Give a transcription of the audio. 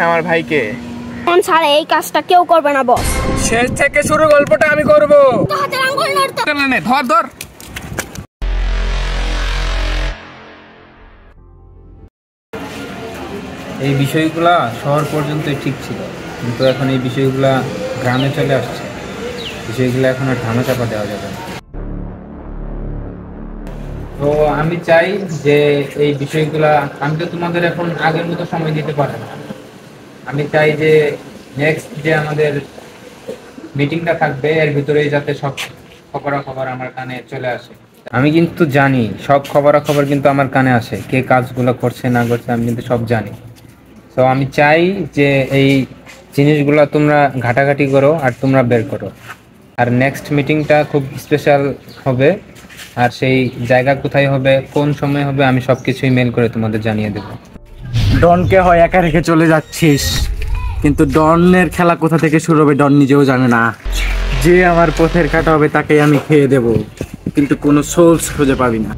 আমার ভাইকে কোন ছাড়ে এই কাজটা কেউ করবে না বস। শেষ থেকে শুরু গল্পটা আমি করব। তো হাতের আঙ্গুল নড়তো না না ধর ধর। এই বিষয়গুলা শহর পর্যন্তই ঠিক ছিল, কিন্তু এখন এই বিষয়গুলা গ্রামে চলে আসছে। বিষয়গুলো এখন আর ধামা চাপা দেওয়া যাবে না। তো আমি চাই যে এই বিষয়গুলা, আমি তো তোমাদের এখন আগের মতো সময় দিতে পারি না। আমি চাই যে নেক্সট যে আমাদের মিটিংটা থাকবে এর ভিতরেই যাতে সব খবরাখবর আমার কানে চলে আসে। আমি কিন্তু জানি সব খবরাখবর কিন্তু আমার কানে আসে, কে কাজগুলো করছে না করছে আমি কিন্তু সব জানি। তো আমি চাই যে এই জিনিসগুলো তোমরা ঘাটাঘাটি করো আর তোমরা বের করো। আর নেক্সট মিটিংটা খুব স্পেশাল হবে, আর সেই জায়গা কোথায় হবে, কোন সময় হবে, আমি সব কিছুই মেল করে তোমাদের জানিয়ে দেবো। ডনকে হয় একা রেখে চলে যাচ্ছিস, কিন্তু ডনের খেলা কোথা থেকে শুরু হবে ডন নিজেও জানে না। যে আমার পথের কাটা হবে তাকেই আমি খেয়ে দেব, কিন্তু কোনো সোলস খুঁজে পাবি না।